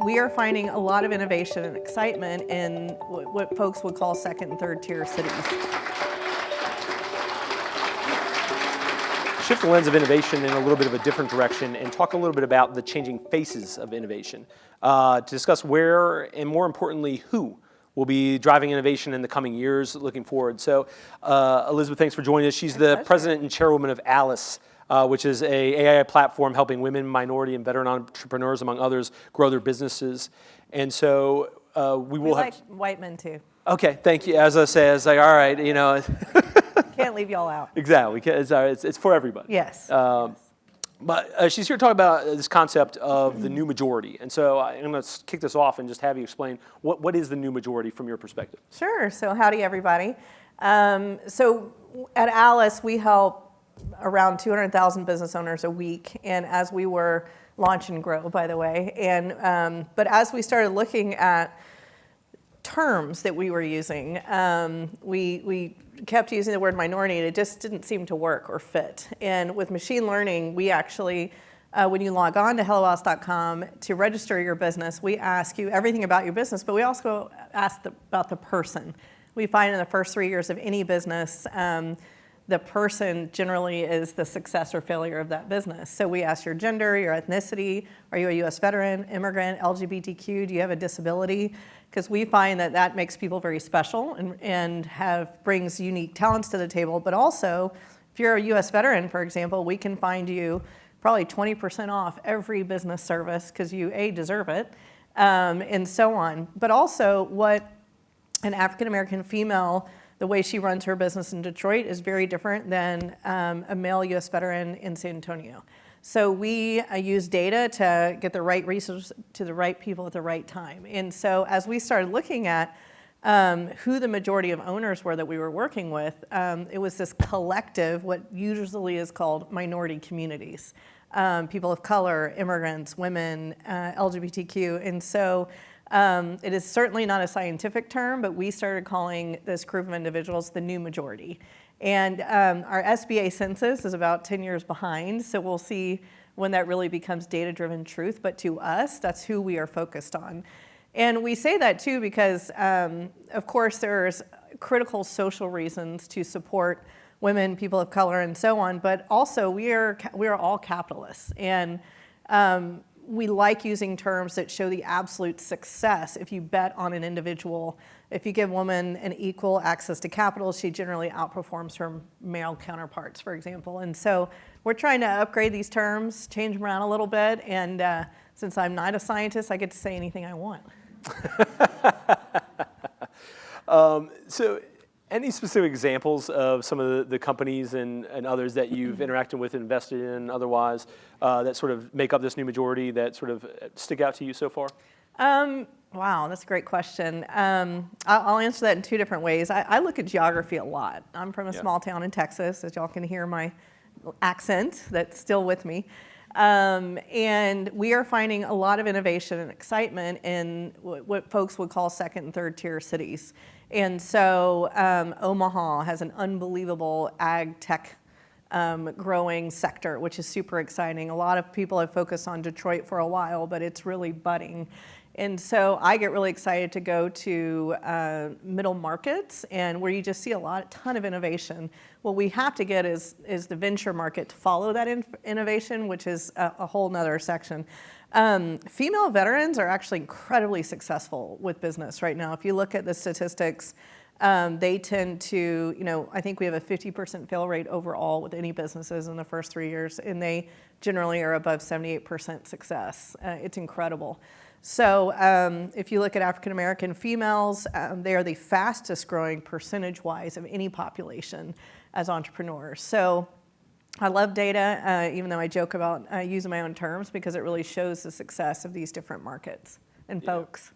we are finding a lot of innovation and excitement in what folks would call second and third tier cities. Shift the lens of innovation in a little bit of a different direction and talk a little bit about the changing faces of innovation to discuss where and more importantly who will be driving innovation in the coming years looking forward. So Elizabeth, thanks for joining us. She's the president and chairwoman of ALICE, which is a AI platform helping women, minority, and veteran entrepreneurs, among others, grow their businesses. And so we will have... like white men too. Okay, thank you. As I say, it's like, all right, you know... Can't leave y'all out. Exactly. It's for everybody. Yes. But she's here to talk about this concept of the new majority. And so I'm going to kick this off and just have you explain what is the new majority from your perspective? Sure. So howdy, everybody. So at ALICE, we help around 200,000 business owners a week. And as we were launch and grow, by the way. And but as we started looking at terms that we were using, we kept using the word minority, and it just didn't seem to work or fit. And with machine learning, we actually, when you log on to hellohouse.com to register your business, we ask you everything about your business, but we also ask about the person. We find in the first 3 years of any business, the person generally is the success or failure of that business. So we ask your gender, your ethnicity, are you a US veteran, immigrant, LGBTQ, do you have a disability? Because we find that that makes people very special and brings unique talents to the table. But also, if you're a US veteran, for example, we can find you probably 20% off every business service because you, A, deserve it, and so on. But also, what an African-American female, the way she runs her business in Detroit is very different than a male US veteran in San Antonio. So we use data to get the right resources to the right people at the right time. And so as we started looking at who the majority of owners were that we were working with, it was this collective, what usually is called minority communities. People of color, immigrants, women, LGBTQ. And so it is certainly not a scientific term, but we started calling this group of individuals the new majority. And our SBA census is about 10 years behind, so we'll see when that really becomes data-driven truth. But to us, that's who we are focused on. And we say that too because, of course, there's critical social reasons to support women, people of color, and so on. But also, we are all capitalists, and we like using terms that show the absolute success. If you bet on an individual, if you give women an equal access to capital, she generally outperforms her male counterparts, for example. And so we're trying to upgrade these terms, change them around a little bit. And since I'm not a scientist, I get to say anything I want. So any specific examples of some of the companies and others that you've interacted with, invested in, otherwise, that sort of make up this new majority that sort of stick out to you so far? Wow, that's a great question. I'll answer that in two different ways. I look at geography a lot. I'm from a small town in Texas, as y'all can hear my accent that's still with me. And we are finding a lot of innovation and excitement in what folks would call second and third tier cities. And so Omaha has an unbelievable ag tech growing sector, which is super exciting. A lot of people have focused on Detroit for a while, but it's really budding. And so I get really excited to go to middle markets and where you just see a ton of innovation. What we have to get is the venture market to follow that innovation, which is a whole nother section. Female veterans are actually incredibly successful with business right now. If you look at the statistics, they tend to, I think we have a 50% fail rate overall with any businesses in the first 3 years, and they generally are above 78% success. It's incredible. So if you look at African-American females, they are the fastest growing percentage-wise of any population as entrepreneurs. So I love data, even though I joke about using my own terms, because it really shows the success of these different markets and folks.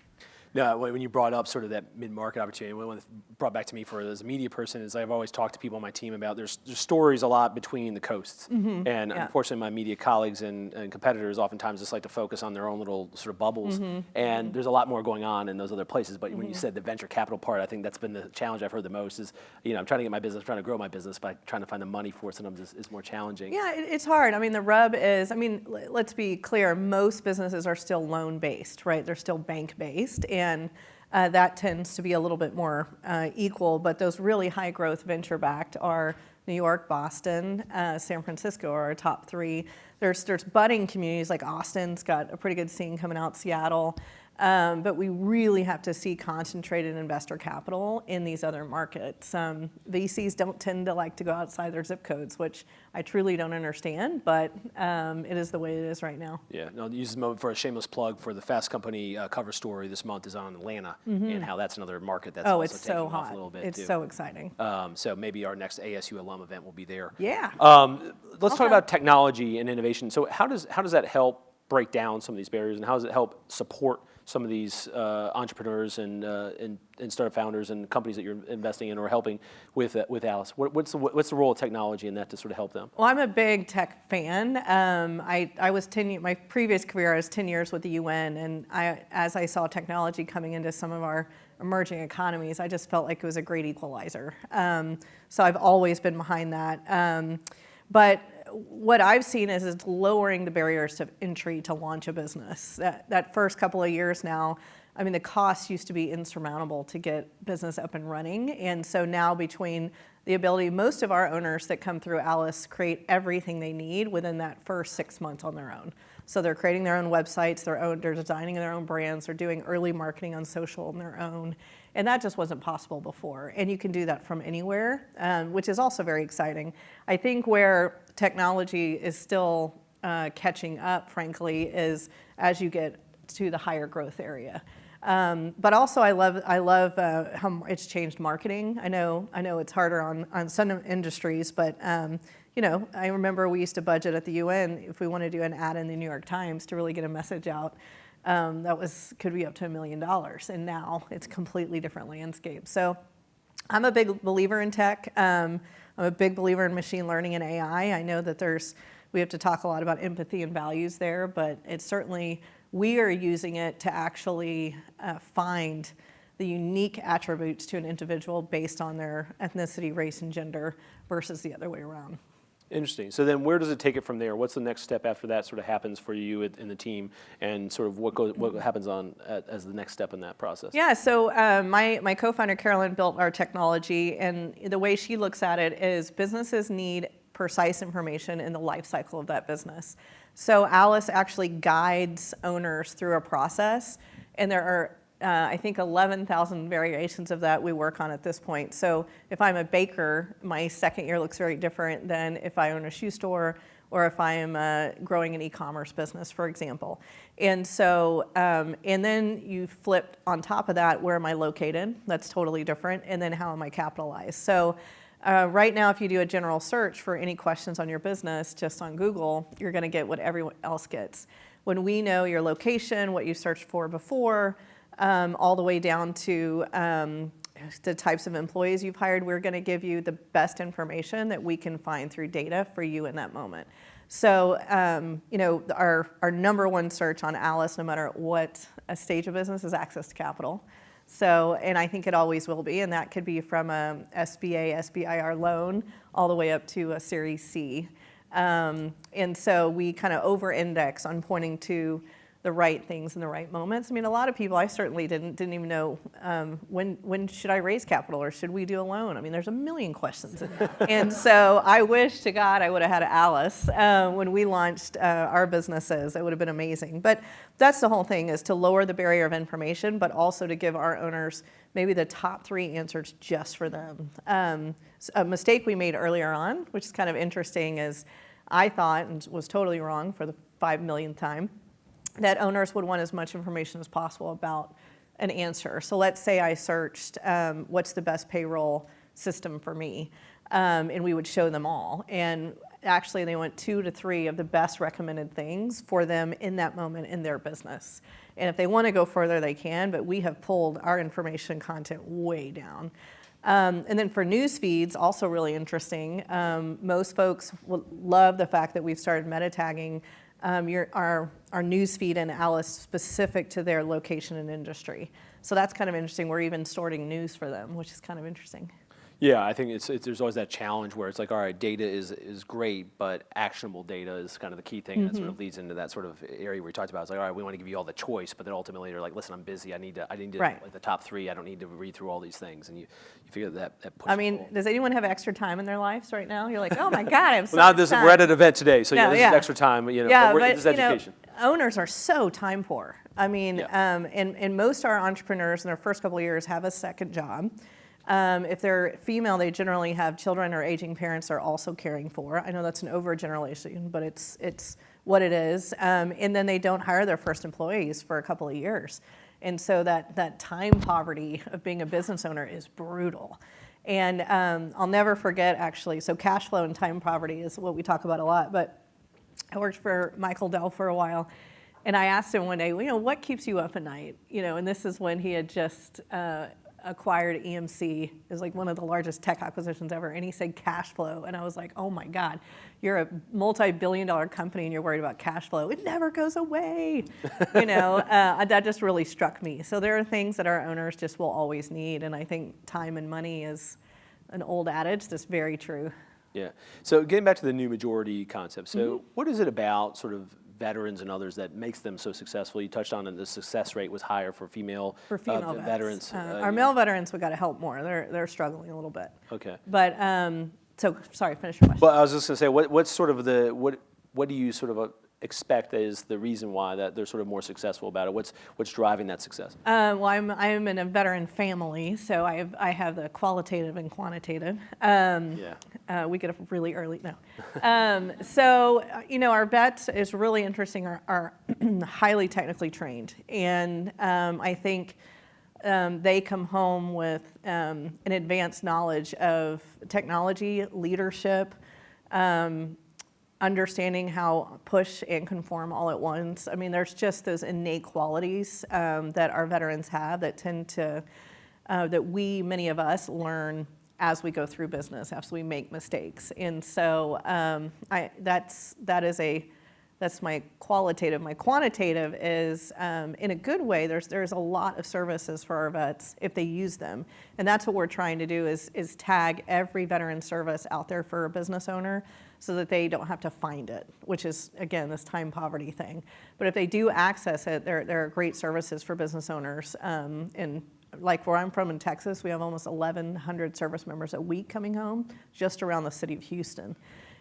No, when you brought up sort of that mid-market opportunity, what brought back to me as a media person is I've always talked to people on my team about there's stories a lot between the coasts. And unfortunately, my media colleagues and competitors oftentimes just like to focus on their own little sort of bubbles. And there's a lot more going on in those other places. But when you said the venture capital part, I think that's been the challenge I've heard the most is, I'm trying to get my business, trying to grow my business, but trying to find the money for it sometimes is more challenging. Yeah, it's hard. I mean, the rub is, let's be clear, most businesses are still loan-based, right? They're still bank-based, and that tends to be a little bit more equal, but those really high-growth venture-backed are New York, Boston, San Francisco are our top three. There's budding communities like Austin's got a pretty good scene coming out, Seattle. But we really have to see concentrated investor capital in these other markets. VCs don't tend to like to go outside their zip codes, which I truly don't understand, but it is the way it is right now. Yeah, no, I'll use this moment for a shameless plug for the Fast Company cover story this month is on Atlanta and how that's another market that's also it's taking so off hot. a little bit It's too. so exciting. So maybe our next ASU alum event will be there. Yeah. Let's talk about technology and innovation. So how does that help break down some of these barriers, and how does it help support some of these entrepreneurs and startup founders and companies that you're investing in or helping with Alice? What's the role of technology in that to sort of help them? Well, I'm a big tech fan. I was my previous career, I was 10 years with the UN, and as I saw technology coming into some of our emerging economies, I just felt like it was a great equalizer. So I've always been behind that. But what I've seen is it's lowering the barriers to entry to launch a business. That first couple of years now, the costs used to be insurmountable to get business up and running. And so now between the ability, most of our owners that come through Alice create everything they need within that first 6 months on their own. So they're creating their own websites, they're designing their own brands, they're doing early marketing on social on their own. And that just wasn't possible before. And you can do that from anywhere, which is also very exciting. I think where technology is still catching up, frankly, is as you get to the higher growth area. But also I love how it's changed marketing. I know it's harder on some industries, but I remember we used to budget at the UN if we want to do an ad in the New York Times to really get a message out. Could be up to $1 million, and now it's a completely different landscape. So I'm a big believer in tech. I'm a big believer in machine learning and AI. I know that we have to talk a lot about empathy and values there, but it's certainly, we are using it to actually find the unique attributes to an individual based on their ethnicity, race, and gender versus the other way around. Interesting. So then where does it take it from there? What's the next step after that sort of happens for you in the team, and sort of what happens as the next step in that process? Yeah, so my co-founder Carolyn built our technology, and the way she looks at it is businesses need precise information in the life cycle of that business. So Alice actually guides owners through a process, and there are I think 11,000 variations of that we work on at this point. So if I'm a baker, my second year looks very different than if I own a shoe store or if I am growing an e-commerce business, for example. And so, and then you flip on top of that, where am I located? That's totally different. And then how am I capitalized? So right now, if you do a general search for any questions on your business just on Google, you're gonna get what everyone else gets. When we know your location, what you searched for before, all the way down to the types of employees you've hired, we're going to give you the best information that we can find through data for you in that moment. So, our number one search on Alice, no matter what a stage of business, is access to capital. So, and I think it always will be, and that could be from a SBA, SBIR loan all the way up to a Series C. And so we kind of over-index on pointing to the right things in the right moments. A lot of people, I certainly didn't even know when should I raise capital or should we do a loan? There's a million questions. And so I wish to God I would have had Alice when we launched our businesses. It would have been amazing. But that's the whole thing, is to lower the barrier of information, but also to give our owners maybe the top 3 answers just for them. A mistake we made earlier on, which is kind of interesting, is I thought, and was totally wrong for the 5 millionth time, that owners would want as much information as possible about an answer. So let's say I searched, what's the best payroll system for me? And we would show them all. And actually they want 2 to 3 of the best recommended things for them in that moment in their business. And if they want to go further, they can, but we have pulled our information content way down. And then for news feeds, also really interesting. Most folks will love the fact that we've started meta tagging our news feed in Alice specific to their location and industry. So that's kind of interesting. We're even sorting news for them, which is kind of interesting. Yeah, I think there's always that challenge where it's like, all right, data is great, but actionable data is kind of the key thing. And it sort of leads into that sort of area we talked about. It's like, all right, we want to give you all the choice, but then ultimately you're like, listen, I'm busy. I need to Right. like the top 3. I don't need to read through all these things. And you figure that pushes. I mean, does anyone have extra time in their lives right now? You're like, oh my God, I have so Well, now much time. we're at an event today, so No, this yeah. is extra time. You know, Yeah, but but this is education. owners are so time poor. I mean, Yeah. and most of our entrepreneurs in their first couple of years have a second job. If they're female, they generally have children or aging parents they're also caring for. I know that's an overgeneralization, but it's what it is. And then they don't hire their first employees for a couple of years. And so that time poverty of being a business owner is brutal. And I'll never forget, actually, so cash flow and time poverty is what we talk about a lot. But I worked for Michael Dell for a while, and I asked him one day, what keeps you up at night? And this is when he had just acquired EMC. It was like one of the largest tech acquisitions ever, and he said cash flow, and I was like, oh my God, you're a multi-billion-dollar company and you're worried about cash flow. It never goes away. That just really struck me. So there are things that our owners just will always need, and I think time and money is an old adage that's very true. Yeah. So getting back to the new majority concept, so what is it about sort of veterans and others that makes them so successful? You touched on it, the success rate was higher for female veterans. Our male veterans, we got to help more. They're struggling a little bit. Okay. But so sorry, finish your question. Well, I was just going to say, what's sort of what do you sort of expect is the reason why that they're sort of more successful about it? What's driving that success? Well, I'm in a veteran family, so I have the qualitative and quantitative. We get up really early now. So our vets is really interesting. Are highly technically trained, and I think they come home with an advanced knowledge of technology, leadership. Understanding how push and conform all at once. I mean, there's just those innate qualities that our veterans have that tend to, many of us learn as we go through business, as we make mistakes. And so that's my qualitative. My quantitative is, in a good way, there's a lot of services for our vets if they use them. And that's what we're trying to do is tag every veteran service out there for a business owner so that they don't have to find it, which is, again, this time poverty thing. But if they do access it, there are great services for business owners. And like where I'm from in Texas, we have almost 1,100 service members a week coming home just around the city of Houston.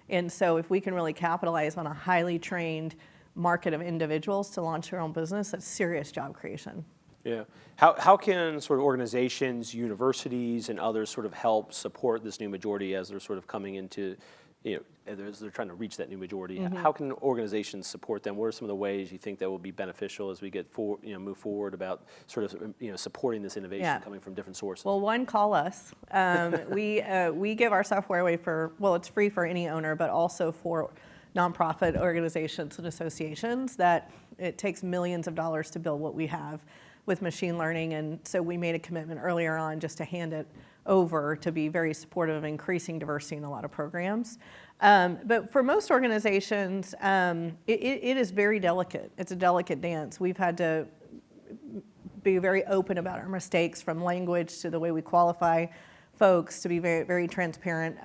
And so if we can really capitalize on a highly trained market of individuals to launch their own business, that's serious job creation. Yeah. How can sort of organizations, universities, and others sort of help support this new majority as they're sort of coming into, as they're trying to reach that new majority? How can organizations support them? What are some of the ways you think that will be beneficial as we get move forward about sort of supporting this innovation coming from different sources? Well, one, call us. We give our software away it's free for any owner, but also for nonprofit organizations and associations that it takes millions of dollars to build what we have with machine learning. And so we made a commitment earlier on just to hand it over to be very supportive of increasing diversity in a lot of programs. But for most organizations, it is very delicate. It's a delicate dance. We've had to be very open about our mistakes, from language to the way we qualify folks, to be very, very transparent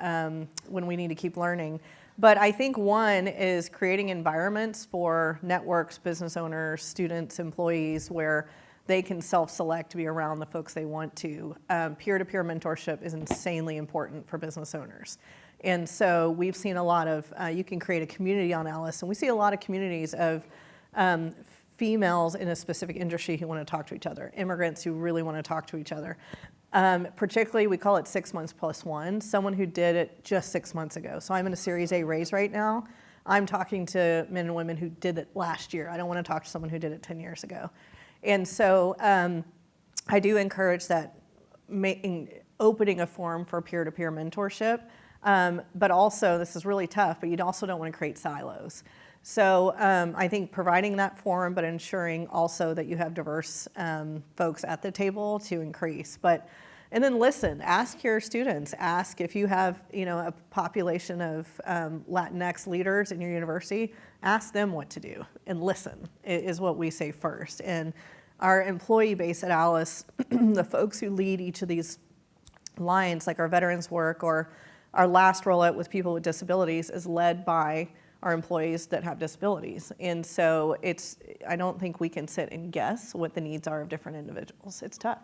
when we need to keep learning. But I think one is creating environments for networks, business owners, students, employees, where they can self-select to be around the folks they want to. Peer-to-peer mentorship is insanely important for business owners. And so we've seen a lot of, you can create a community on Alice, and we see a lot of communities of females in a specific industry who want to talk to each other, immigrants who really want to talk to each other. Particularly, we call it 6 months plus one, someone who did it just 6 months ago. So I'm in a Series A raise right now. I'm talking to men and women who did it last year. I don't want to talk to someone who did it 10 years ago. And so I do encourage that opening a forum for peer-to-peer mentorship. But also, this is really tough, but you also don't want to create silos. So I think providing that forum, but ensuring also that you have diverse folks at the table to increase. And then listen, ask your students, ask if you have, a population of Latinx leaders in your university, ask them what to do and listen is what we say first. And our employee base at Alice, the folks who lead each of these lines, like our veterans work or our last rollout with people with disabilities, is led by our employees that have disabilities. And so I don't think we can sit and guess what the needs are of different individuals. It's tough.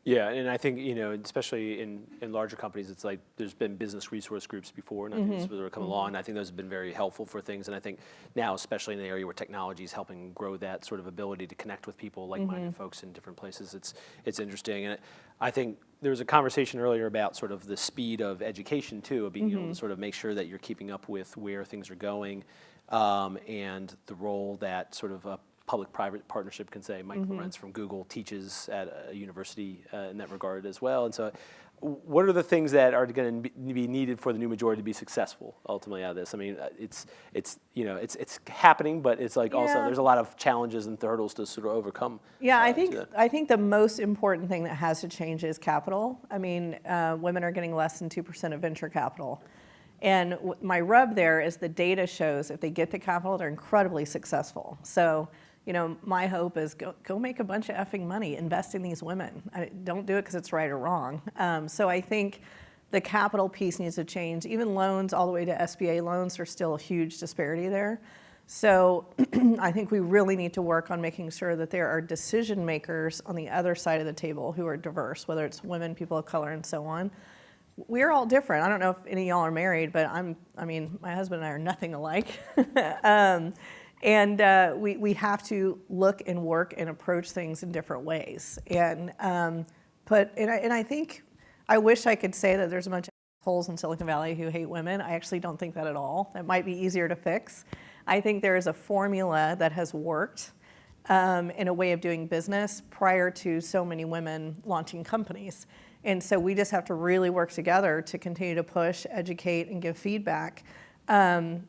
Yeah, and I think, especially in larger companies, it's like there's been business resource groups before, and I think those have come along, and I think those have been very helpful for things. And I think now, especially in the area where technology is helping grow that sort of ability to connect with people, like-minded folks in different places, it's interesting. And I think there was a conversation earlier about sort of the speed of education, too, of being able to sort of make sure that you're keeping up with where things are going, and the role that sort of public-private partnership can say. Mike Lorenz from Google teaches at a university in that regard as well. And so what are the things that are going to be needed for the new majority to be successful ultimately out of this? I mean, it's happening, but it's like also there's a lot of challenges and hurdles to sort of overcome. Yeah, I think the most important thing that has to change is capital. I mean, women are getting less than 2% of venture capital. And my rub there is the data shows if they get the capital, they're incredibly successful. So, my hope is go make a bunch of effing money, invest in these women. Don't do it because it's right or wrong. So I think the capital piece needs to change. Even loans all the way to SBA loans are still a huge disparity there. So I think we really need to work on making sure that there are decision makers on the other side of the table who are diverse, whether it's women, people of color, and so on. We're all different. I don't know if any of y'all are married, but my husband and I are nothing alike. And we have to look and work and approach things in different ways. And I think I wish I could say that there's a bunch of holes in Silicon Valley who hate women. I actually don't think that at all. That might be easier to fix. I think there is a formula that has worked in a way of doing business prior to so many women launching companies. And so we just have to really work together to continue to push, educate, and give feedback. I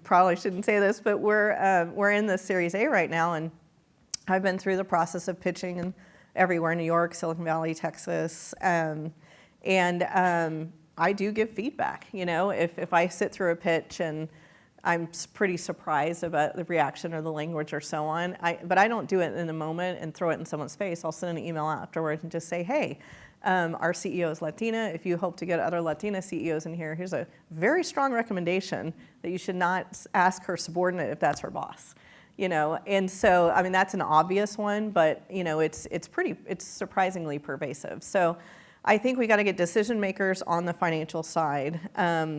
probably shouldn't say this, but we're in the Series A right now, and I've been through the process of pitching everywhere, New York, Silicon Valley, Texas, and I do give feedback. If I sit through a pitch and I'm pretty surprised about the reaction or the language or so on, but I don't do it in the moment and throw it in someone's face. I'll send an email afterwards and just say, hey, our CEO is Latina. If you hope to get other Latina CEOs in here, here's a very strong recommendation that you should not ask her subordinate if that's her boss. And so, that's an obvious one, but it's surprisingly pervasive. So I think we got to get decision makers on the financial side.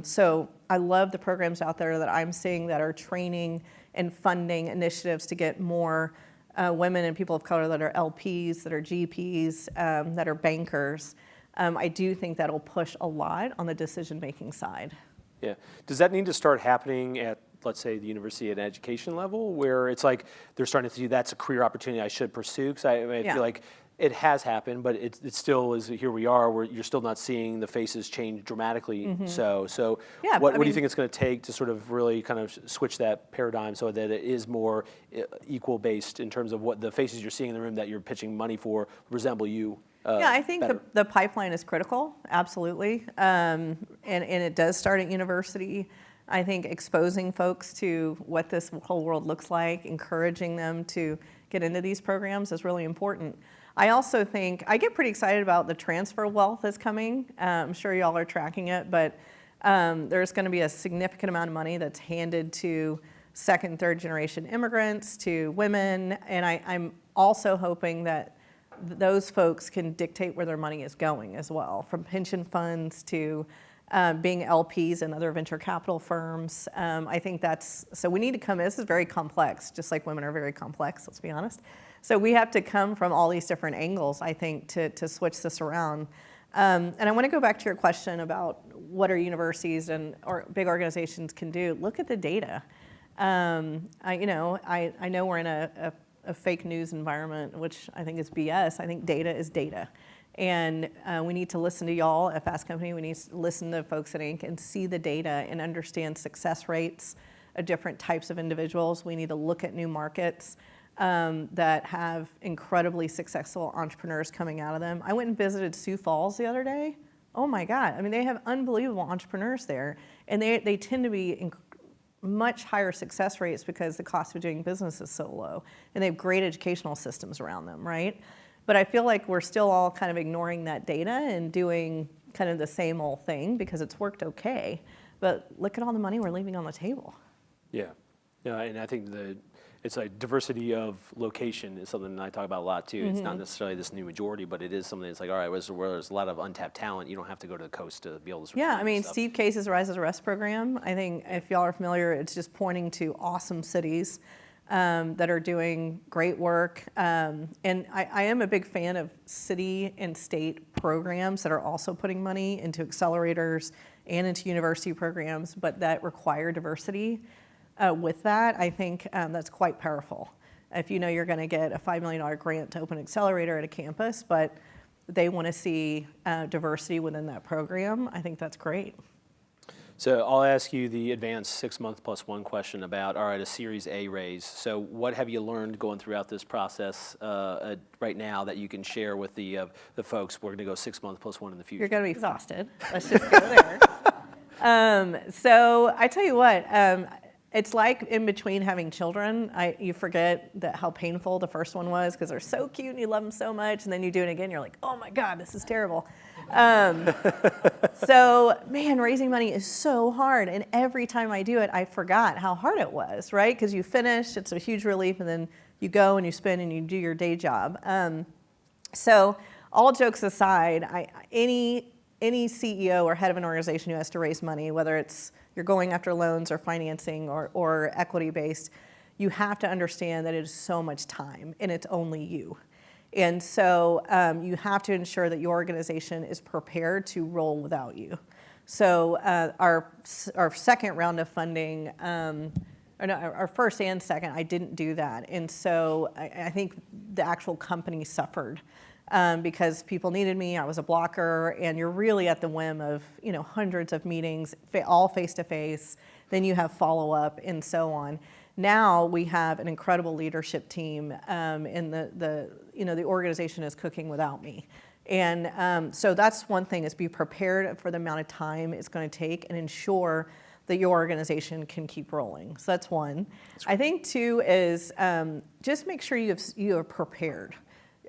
So I love the programs out there that I'm seeing that are training and funding initiatives to get more women and people of color that are LPs, that are GPs, that are bankers. I do think that'll push a lot on the decision-making side. Yeah. Does that need to start happening at, let's say, the university and education level, where it's like they're starting to see that's a career opportunity I should pursue? Because I feel like it has happened, but it still is, here we are, where you're still not seeing the faces change dramatically. So what do you think it's going to take to sort of really kind of switch that paradigm so that it is more equal based in terms of what the faces you're seeing in the room that you're pitching money for resemble you? I think the pipeline is critical, absolutely. And it does start at university. I think exposing folks to what this whole world looks like, encouraging them to get into these programs is really important. I also think, I get pretty excited about the transfer wealth that's coming. I'm sure y'all are tracking it, but there's going to be a significant amount of money that's handed to second, third generation immigrants, to women, and I'm also hoping that those folks can dictate where their money is going as well, from pension funds to being LPs in other venture capital firms. I think so we need to come, this is very complex, just like women are very complex, let's be honest. So we have to come from all these different angles, I think, to switch this around. And I want to go back to your question about what are universities or big organizations can do. Look at the data. I know we're in a fake news environment, which I think is BS. I think data is data. And we need to listen to y'all at Fast Company. We need to listen to folks at Inc. and see the data and understand success rates of different types of individuals. We need to look at new markets that have incredibly successful entrepreneurs coming out of them. I went and visited Sioux Falls the other day. Oh my God. I mean, they have unbelievable entrepreneurs there. And they tend to be much higher success rates because the cost of doing business is so low. And they have great educational systems around them, right? But I feel like we're still all kind of ignoring that data and doing kind of the same old thing because it's worked okay. But look at all the money we're leaving on the table. Yeah, and I think it's like diversity of location is something that I talk about a lot too. It's not necessarily this new majority, but it is something that's like, all right, where there's a lot of untapped talent, you don't have to go to the coast to be able to. Yeah, I mean, stuff. Steve Case's Rise as a Rest program, I think if y'all are familiar, it's just pointing to awesome cities that are doing great work. And I am a big fan of city and state programs that are also putting money into accelerators and into university programs, but that require diversity. With that, I think that's quite powerful. If you know you're going to get a $5 million grant to open an accelerator at a campus, but they want to see diversity within that program, I think that's great. So I'll ask you the advanced 6-month plus one question about, all right, a Series A raise. So what have you learned going throughout this process right now that you can share with the folks? We're going to go 6 months plus one in the future. You're going to be exhausted. Let's just go there. So I tell you what, it's like in between having children, you forget how painful the first one was because they're so cute and you love them so much, and then you do it again, you're like, oh my God, this is terrible. So, man, raising money is so hard, and every time I do it, I forgot how hard it was, right? Because you finish, it's a huge relief, and then you go and you spin and you do your day job. So, all jokes aside, any CEO or head of an organization who has to raise money, whether it's you're going after loans or financing or equity-based, you have to understand that it is so much time, and it's only you. And so you have to ensure that your organization is prepared to roll without you. So our second round of funding, our first and second, I didn't do that. And so I think the actual company suffered because people needed me. I was a blocker, and you're really at the whim of hundreds of meetings, all face-to-face. Then you have follow-up and so on. Now we have an incredible leadership team, and the organization is cooking without me. And so that's one thing, is be prepared for the amount of time it's going to take and ensure that your organization can keep rolling. So that's one. I think two is just make sure you are prepared,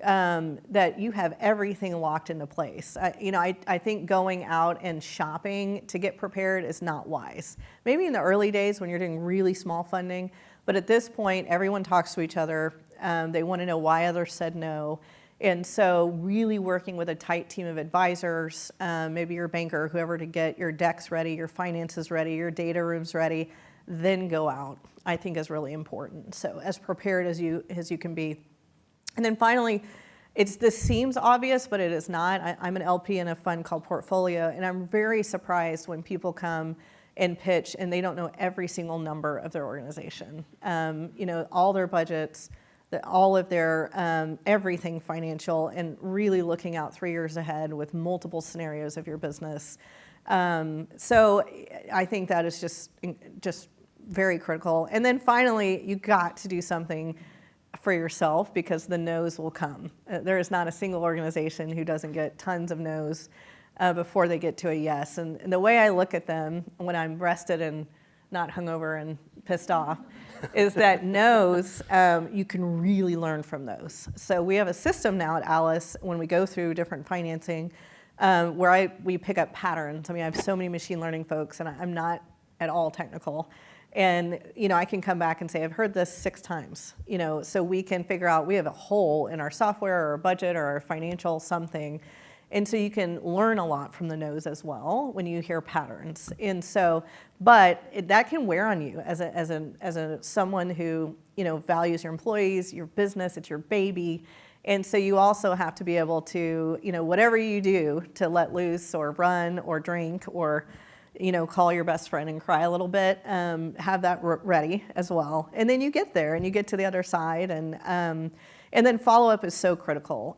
that you have everything locked into place. I think going out and shopping to get prepared is not wise. Maybe in the early days when you're doing really small funding, but at this point, everyone talks to each other. They want to know why others said no. And so really working with a tight team of advisors, maybe your banker, whoever, to get your decks ready, your finances ready, your data rooms ready, then go out, I think is really important. So as prepared as you can be. And then finally, this seems obvious, but it is not. I'm an LP in a fund called Portfolio, and I'm very surprised when people come and pitch and they don't know every single number of their organization. All their budgets, all of their everything financial, and really looking out 3 years ahead with multiple scenarios of your business. So I think that is just very critical. And then finally, you got to do something for yourself, because the no's will come. There is not a single organization who doesn't get tons of no's before they get to a yes. And the way I look at them when I'm rested and not hungover and pissed off is that no's, you can really learn from those. So we have a system now at Alice when we go through different financing where we pick up patterns. I mean, I have so many machine learning folks, and I'm not at all technical. And, I can come back and say, I've heard this 6 times, so we can figure out, we have a hole in our software or our budget or our financial something. And so you can learn a lot from the no's as well when you hear patterns. And so, but that can wear on you as someone who, values your employees, your business, it's your baby. And so you also have to be able to, whatever you do to let loose or run or drink or call your best friend and cry a little bit, have that ready as well. And then you get there and you get to the other side. And And then follow-up is so critical.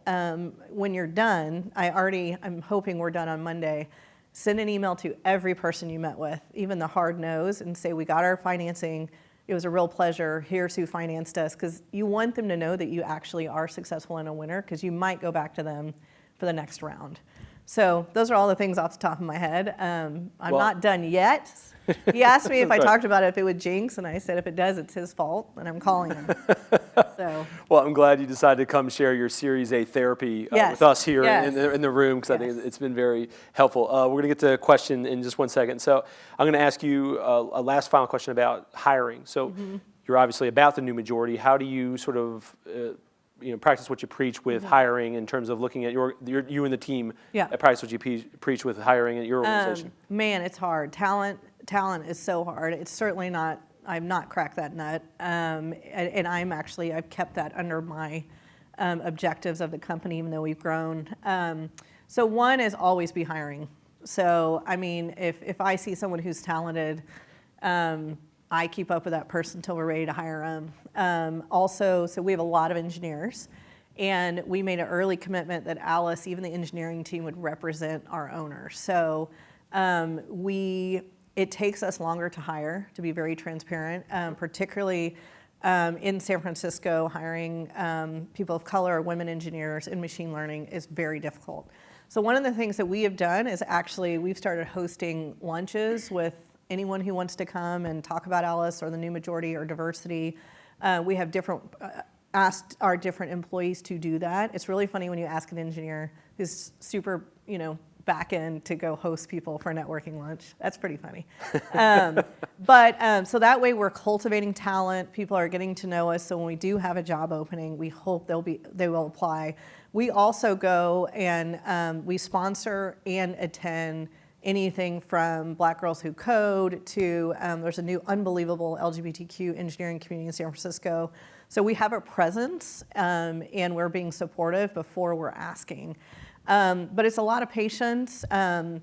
When you're done, I'm hoping we're done on Monday. Send an email to every person you met with, even the hard no's, and say, we got our financing. It was a real pleasure. Here's who financed us. Because you want them to know that you actually are successful and a winner, because you might go back to them for the next round. So those are all the things off the top of my head. I'm not done yet. He asked me if I talked about it, if it would jinx, and I said if it does, it's his fault, and I'm calling him. So. Well, I'm glad you decided to come share your Series A therapy with us here in the room, because I think it's been very helpful. We're going to get to a question in just one second. So I'm going to ask you a last final question about hiring. So you're obviously about the new majority. How do you sort of practice what you preach with hiring, in terms of looking at you and the team at practice what you preach with hiring at your organization? Man, it's hard. Talent is so hard. It's certainly not, I've not cracked that nut. And I've kept that under my objectives of the company, even though we've grown. So one is always be hiring. So, I mean, if I see someone who's talented, I keep up with that person until we're ready to hire them. Also, so we have a lot of engineers, and we made an early commitment that Alice, even the engineering team, would represent our owners. So it takes us longer to hire, to be very transparent, particularly in San Francisco. Hiring people of color or women engineers in machine learning is very difficult. So one of the things that we have done is actually we've started hosting lunches with anyone who wants to come and talk about Alice or the new majority or diversity. We have asked our different employees to do that. It's really funny when you ask an engineer who's super, back end to go host people for a networking lunch. That's pretty funny. So that way we're cultivating talent. People are getting to know us. So when we do have a job opening, we hope they will apply. We also go and we sponsor and attend anything from Black Girls Who Code to there's a new unbelievable LGBTQ engineering community in San Francisco. So we have a presence and we're being supportive before we're asking. But it's a lot of patience. I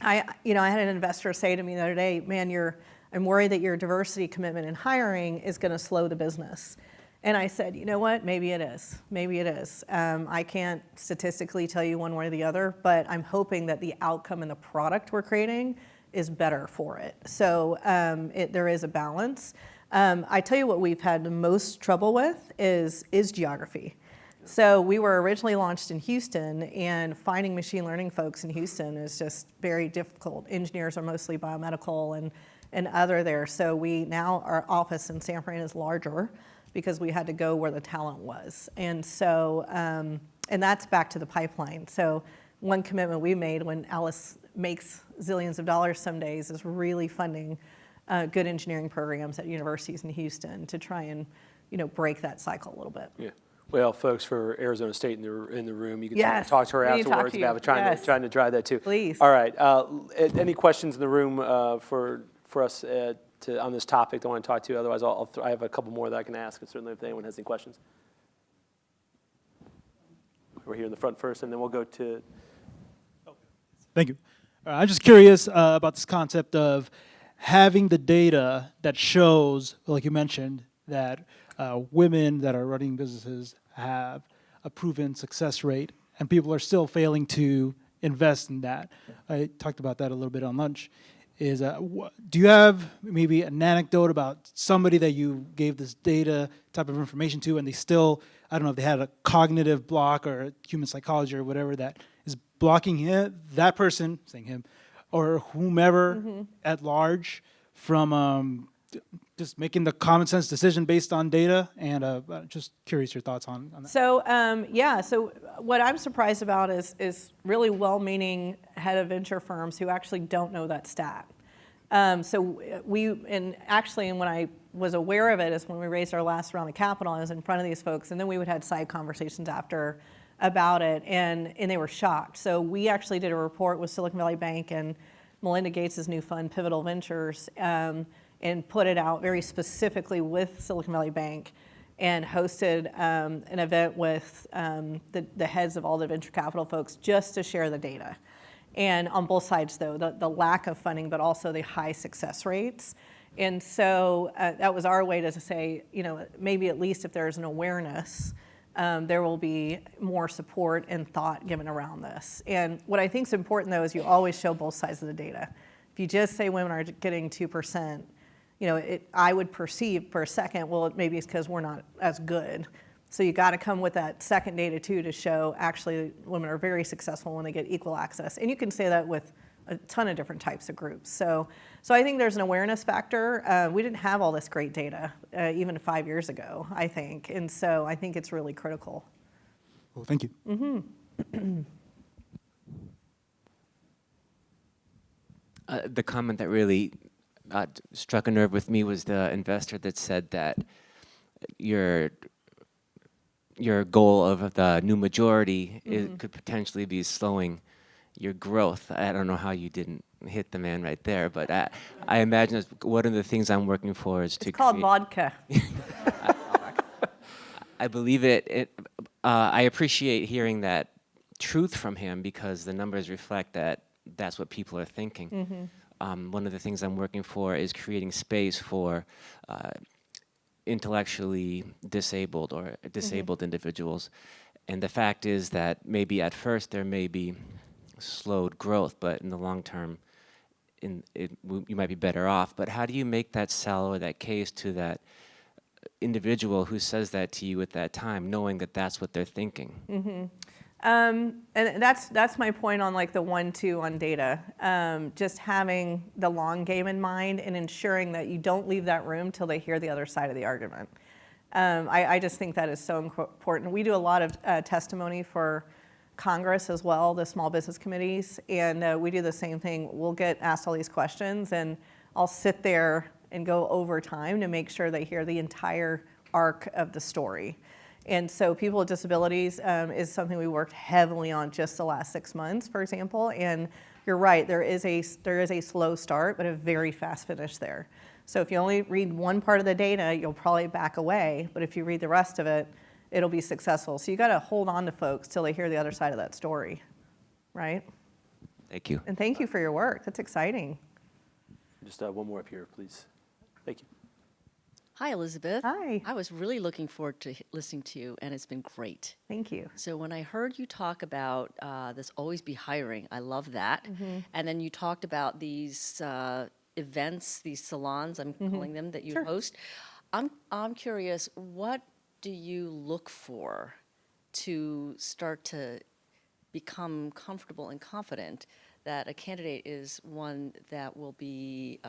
had an investor say to me the other day, man, I'm worried that your diversity commitment in hiring is going to slow the business. And I said, you know what, maybe it is. Maybe it is. I can't statistically tell you one way or the other, but I'm hoping that the outcome and the product we're creating is better for it. So there is a balance. I tell you what we've had the most trouble with is geography. So we were originally launched in Houston, and finding machine learning folks in Houston is just very difficult. Engineers are mostly biomedical and other there. So our office in San Fran is larger because we had to go where the talent was. And so, and that's back to the pipeline. So one commitment we made when Alice makes zillions of dollars some days is really funding good engineering programs at universities in Houston to try and, break that cycle a little bit. Yeah. Well, folks, for Arizona State in the room, you can talk to her afterwards about trying to drive that too. Please. All right. Any questions in the room for us on this topic that I want to talk to? Otherwise, I have a couple more that I can ask, and certainly if anyone has any questions. We're here in the front first, and then we'll go to... Thank you. I'm just curious about this concept of having the data that shows, like you mentioned, that women that are running businesses have a proven success rate, and people are still failing to invest in that. I talked about that a little bit on lunch. Do you have maybe an anecdote about somebody that you gave this data type of information to, and they still, I don't know if they had a cognitive block or human psychology or whatever that is blocking that person, saying him, or whomever at large from just making the common sense decision based on data? And just curious your thoughts on that. So so what I'm surprised about is really well-meaning head of venture firms who actually don't know that stat. And when I was aware of it is when we raised our last round of capital. I was in front of these folks, and then we would have side conversations after about it, and they were shocked. So we actually did a report with Silicon Valley Bank and Melinda Gates' new fund, Pivotal Ventures, and put it out very specifically with Silicon Valley Bank, and hosted an event with the heads of all the venture capital folks just to share the data. And on both sides, though, the lack of funding, but also the high success rates. And so that was our way to say, maybe at least if there's an awareness there will be more support and thought given around this. And what I think is important, though, is you always show both sides of the data. If you just say women are getting 2%, I would perceive for a second, well, maybe it's because we're not as good. So you got to come with that second data, too, to show actually women are very successful when they get equal access. And you can say that with a ton of different types of groups. So I think there's an awareness factor. We didn't have all this great data even 5 years ago, I think. And so I think it's really critical. Well, thank you. The comment that really struck a nerve with me was the investor that said that your goal of the new majority could potentially be slowing your growth. I don't know how you didn't hit the man right there, but I imagine one of the things I'm working for is to It's called vodka. I believe it. I appreciate hearing that truth from him because the numbers reflect that that's what people are thinking. One of the things I'm working for is creating space for intellectually disabled or disabled individuals. And the fact is that maybe at first there may be slowed growth, but in the long term, you might be better off. But how do you make that sell or that case to that individual who says that to you at that time, knowing that that's what they're thinking? And that's my point on like the 1-2 on data. Just having the long game in mind and ensuring that you don't leave that room till they hear the other side of the argument. I just think that is so important. We do a lot of testimony for Congress as well, the small business committees, and we do the same thing. We'll get asked all these questions, and I'll sit there and go over time to make sure they hear the entire arc of the story. And so people with disabilities is something we worked heavily on just the last 6 months, for example. And you're right, there is a slow start, but a very fast finish there. So if you only read one part of the data, you'll probably back away. But if you read the rest of it, it'll be successful. So you got to hold on to folks till they hear the other side of that story, right? Thank you. And thank you for your work. That's exciting. Just one more up here, please. Thank you. Hi, Elizabeth. Hi. I was really looking forward to listening to you, and it's been great. Thank you. So when I heard you talk about this always be hiring, I love that. And then you talked about these events, these salons, I'm calling them, that you host. I'm curious, what do you look for to start to become comfortable and confident that a candidate is one that will be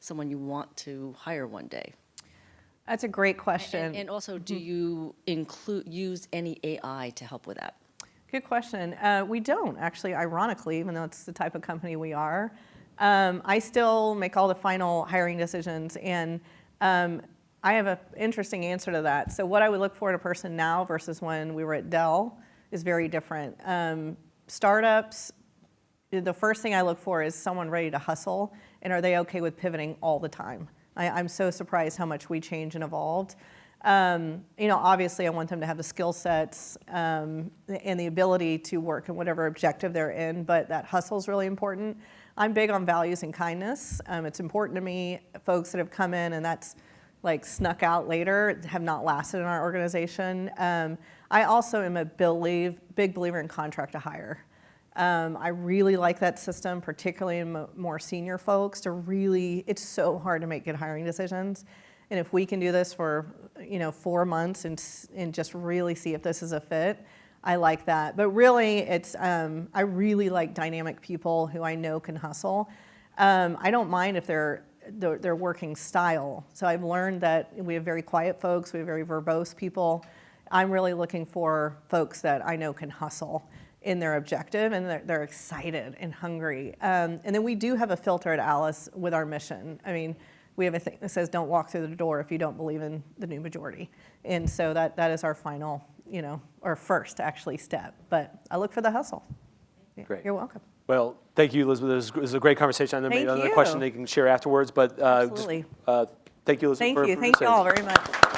someone you want to hire one day? That's a great question. And also, do you use any AI to help with that? Good question. We don't, actually, ironically, even though it's the type of company we are. I still make all the final hiring decisions, and I have an interesting answer to that. So what I would look for in a person now versus when we were at Dell is very different. Startups, the first thing I look for is someone ready to hustle, and are they okay with pivoting all the time? I'm so surprised how much we changed and evolved. Obviously I want them to have the skill sets and the ability to work in whatever objective they're in, but that hustle is really important. I'm big on values and kindness. It's important to me, folks that have come in and that's like snuck out later have not lasted in our organization. I also am a big believer in contract to hire. I really like that system, particularly in more senior folks, it's so hard to make good hiring decisions. And if we can do this for, 4 months and just really see if this is a fit, I like that. But really, I really like dynamic people who I know can hustle. I don't mind if their working style. So I've learned that we have very quiet folks, we have very verbose people. I'm really looking for folks that I know can hustle in their objective, and they're excited and hungry. And then we do have a filter at Alice with our mission. I mean, we have a thing that says don't walk through the door if you don't believe in the new majority. And so that is our final, or first actually step. But I look for the hustle. Great. You're welcome. Well, thank you, Elizabeth. It was a great conversation. I know maybe Thank another you. question they can share afterwards, but Absolutely. thank you, Elizabeth. Thank you. for Thank you all saying- very much.